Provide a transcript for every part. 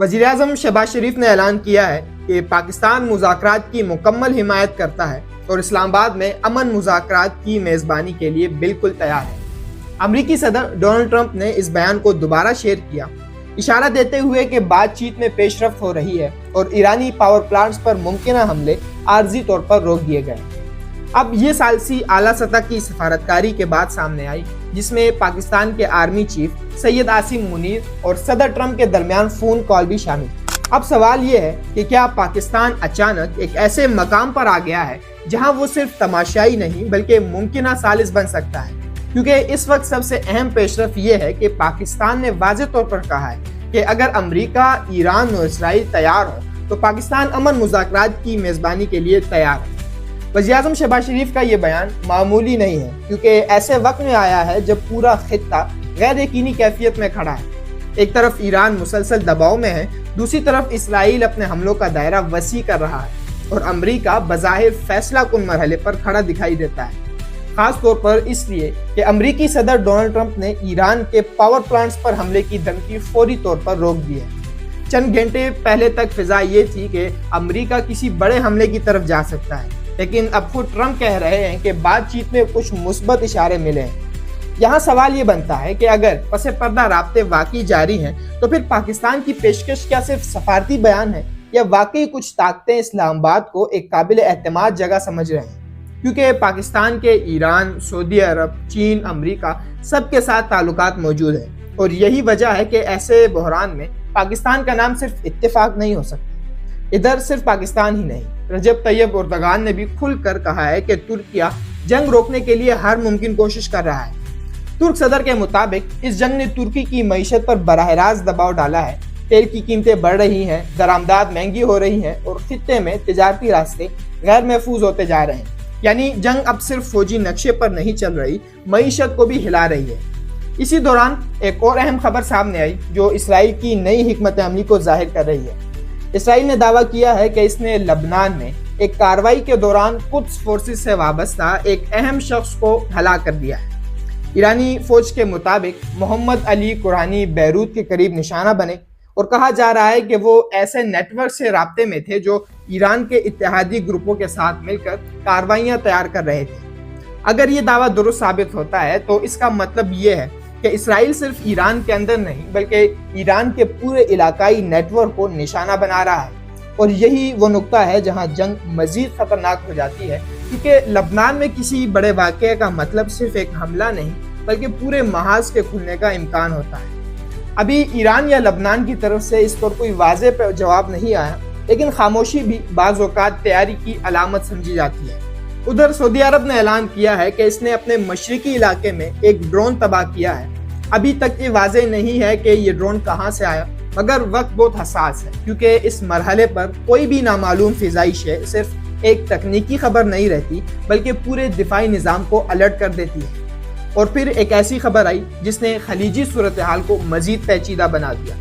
वज़ीर-ए-आज़म शहबाज शरीफ ने ऐलान किया है कि पाकिस्तान मुज़ाकरात की मुकम्मल हिमायत करता है और इस्लामाबाद में अमन मुज़ाकरात की मेज़बानी के लिए बिल्कुल तैयार है। अमरीकी सदर डोनाल्ड ट्रंप ने इस बयान को दोबारा शेयर किया, इशारा देते हुए कि बातचीत में पेशरफ्त हो रही है और ईरानी पावर प्लांट्स पर मुमकिना हमले आर्जी तौर पर रोक दिए गए। अब ये सालसी आला सतह की सफारतकारी के बाद सामने आई, जिसमें पाकिस्तान के आर्मी चीफ सैयद आसिम मुनीर और सदर ट्रंप के दरमियान फोन कॉल भी शामिल। अब सवाल ये है कि क्या पाकिस्तान अचानक एक ऐसे मकाम पर आ गया है जहां वो सिर्फ तमाशाई नहीं बल्कि मुमकिना सालिस बन सकता है, क्योंकि इस वक्त सबसे अहम पेशरफ ये है कि पाकिस्तान ने वाज़ेह तौर पर कहा है कि अगर अमेरिका, ईरान और इसराइल तैयार हो तो पाकिस्तान अमन मुज़ाकरात की मेज़बानी के लिए तैयार है। वज़ीर-ए-आज़म शहबाज शरीफ का ये बयान मामूली नहीं है, क्योंकि ऐसे वक्त में आया है जब पूरा खित्ता गैर यकीनी कैफियत में खड़ा है। एक तरफ ईरान मुसलसल दबाव में है, दूसरी तरफ इसराइल अपने हमलों का दायरा वसी कर रहा है और अमेरिका बज़ाहिर फैसला कुन मरहले पर खड़ा दिखाई देता है, खास तौर पर इसलिए कि अमेरिकी सदर डोनाल्ड ट्रंप ने ईरान के पावर प्लांट्स पर हमले की धमकी फौरी तौर पर रोक दी है। चंद घंटे पहले तक फिजा ये थी कि अमेरिका किसी बड़े हमले की तरफ जा सकता है, लेकिन अब खुद ट्रंप कह रहे हैं कि बातचीत में कुछ मुस्बत इशारे मिले हैं। यहाँ सवाल ये बनता है कि अगर पसे पर्दा राब्ते वाकई जारी हैं, तो फिर पाकिस्तान की पेशकश क्या सिर्फ सफारती बयान है या वाकई कुछ ताकतें इस्लामाबाद को एक काबिल एतमाद जगह समझ रहे हैं? क्योंकि पाकिस्तान के ईरान, सऊदी अरब, चीन, अमेरिका सबके साथ ताल्लुकात मौजूद हैं और यही वजह है कि ऐसे बहरान में पाकिस्तान का नाम सिर्फ इत्तेफाक नहीं हो सकता। इधर सिर्फ पाकिस्तान ही नहीं, रजब तैयब एर्दोगान ने भी खुलकर कहा है कि तुर्किया जंग रोकने के लिए हर मुमकिन कोशिश कर रहा है। तुर्क सदर के मुताबिक इस जंग ने तुर्की की मईशत पर बराह रास्त दबाव डाला है। तेल की कीमतें बढ़ रही हैं, दरामदाद महंगी हो रही हैं और खित्ते में तिजारती रास्ते गैर महफूज होते जा रहे हैं। यानी जंग अब सिर्फ फौजी नक्शे पर नहीं चल रही, मईशत को भी हिला रही है। इसी दौरान एक और अहम खबर सामने आई जो इसराइल की नई हिकमत अमली को जाहिर कर रही है। इसराइल ने दावा किया है कि इसने लबनान में एक कार्रवाई के दौरान कुद्स फोर्सेस से वाबस्ता एक अहम शख्स को हलाक कर दिया है। ईरानी फौज के मुताबिक मोहम्मद अली कुरानी बैरूत के करीब निशाना बने और कहा जा रहा है कि वो ऐसे नेटवर्क से राब्ते में थे जो ईरान के इत्तेहादी ग्रुपों के साथ मिलकर कार्रवाइयां तैयार कर रहे थे। अगर ये दावा दुरुस्त साबित होता है तो इसका मतलब ये है कि इसराइल सिर्फ ईरान के अंदर नहीं बल्कि ईरान के पूरे इलाकाई नेटवर्क को निशाना बना रहा है और यही वो नुक्ता है जहां जंग मजीद खतरनाक हो जाती है, क्योंकि लबनान में किसी बड़े वाक़ये का मतलब सिर्फ एक हमला नहीं बल्कि पूरे महाज के खुलने का इम्कान होता है। अभी ईरान या लबनान की तरफ से इस पर कोई वाज़ेह जवाब नहीं आया, लेकिन खामोशी भी बाज़ औक़ात तैयारी की अलामत समझी जाती है। उधर सऊदी अरब ने ऐलान किया है कि इसने अपने मशरिकी इलाके में एक ड्रोन तबाह किया है। अभी तक ये वाज़ेह नहीं है कि ये ड्रोन कहाँ से आया, मगर वक्त बहुत हसास है, क्योंकि इस मरहले पर कोई भी नामालूम फ़िज़ाई शे सिर्फ एक तकनीकी खबर नहीं रहती बल्कि पूरे दिफाई निज़ाम को अलर्ट कर देती है। और फिर एक ऐसी खबर आई जिसने खलीजी सूरत हाल को मज़ीद पेचीदा बना दिया।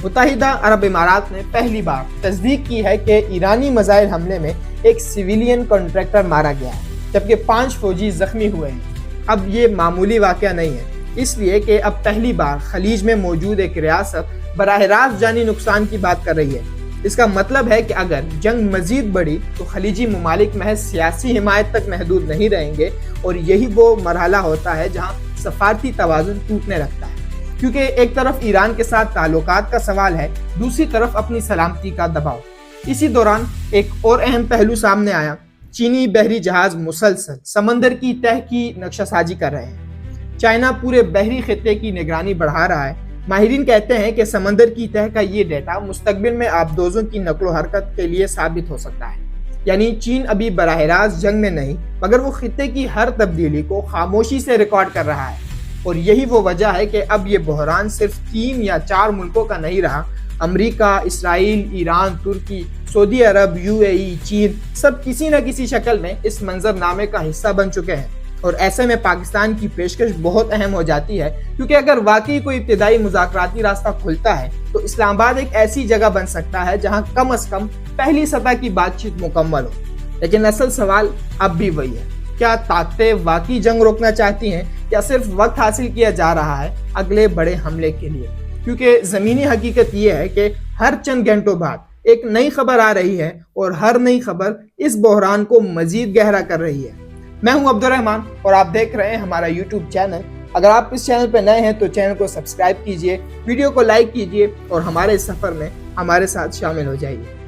मुत्तहिदा अरब इमारात ने पहली बार तस्दीक की है कि ईरानी मिसाइल हमले में एक सिविलियन कॉन्ट्रैक्टर मारा गया है, जबकि 5 फौजी जख्मी हुए हैं। अब ये मामूली वाक़या नहीं है, इसलिए कि अब पहली बार खलीज में मौजूद एक रियासत बराह रास्त जानी नुकसान की बात कर रही है। इसका मतलब है कि अगर जंग मजीद बढ़ी तो खलीजी ममालिक महज सियासी हिमायत तक महदूद नहीं रहेंगे और यही वो मरहला होता है जहां सफारती तवाज़ुन टूटने लगता है, क्योंकि एक तरफ ईरान के साथ ताल्लुकात का सवाल है, दूसरी तरफ अपनी सलामती का दबाव। इसी दौरान एक और अहम पहलू सामने आया। चीनी बहरी जहाज मुसलसल समंदर की तह की नक्शासाजी कर रहे हैं। चाइना पूरे बहरी खित्ते की निगरानी बढ़ा रहा है। माहिरीन कहते हैं कि समंदर की तह का ये डेटा मुस्तकबिल में आबदोजों की नकलो हरकत के लिए साबित हो सकता है। यानी चीन अभी बराह रास्त जंग में नहीं, मगर वो खित्ते की हर तब्दीली को खामोशी से रिकॉर्ड कर रहा है और यही वो वजह है कि अब ये बहरान सिर्फ 3 या 4 मुल्कों का नहीं रहा। अमेरिका, इसराइल, ईरान, तुर्की, सऊदी अरब, यूएई, चीन सब किसी न किसी शक्ल में इस मंजरनामे का हिस्सा बन चुके हैं और ऐसे में पाकिस्तान की पेशकश बहुत अहम हो जाती है, क्योंकि अगर वाकई कोई इब्तिदाई मुज़ाकराती रास्ता खुलता है तो इस्लामाबाद एक ऐसी जगह बन सकता है जहां कम से कम पहली सतह की बातचीत मुकम्मल हो। लेकिन असल सवाल अब भी वही है, क्या ताकतें वाकई जंग रोकना चाहती हैं या सिर्फ वक्त हासिल किया जा रहा है अगले बड़े हमले के लिए? کیونکہ زمینی حقیقت یہ ہے کہ ہر چند گھنٹوں بعد ایک نئی خبر آ رہی ہے اور ہر نئی خبر اس بحران کو مزید گہرا کر رہی ہے۔ میں ہوں عبد الرحمان اور آپ دیکھ رہے ہیں ہمارا یوٹیوب چینل۔ اگر آپ اس چینل پہ نئے ہیں تو چینل کو سبسکرائب کیجئے، ویڈیو کو لائک کیجئے اور ہمارے سفر میں ہمارے ساتھ شامل ہو جائیے۔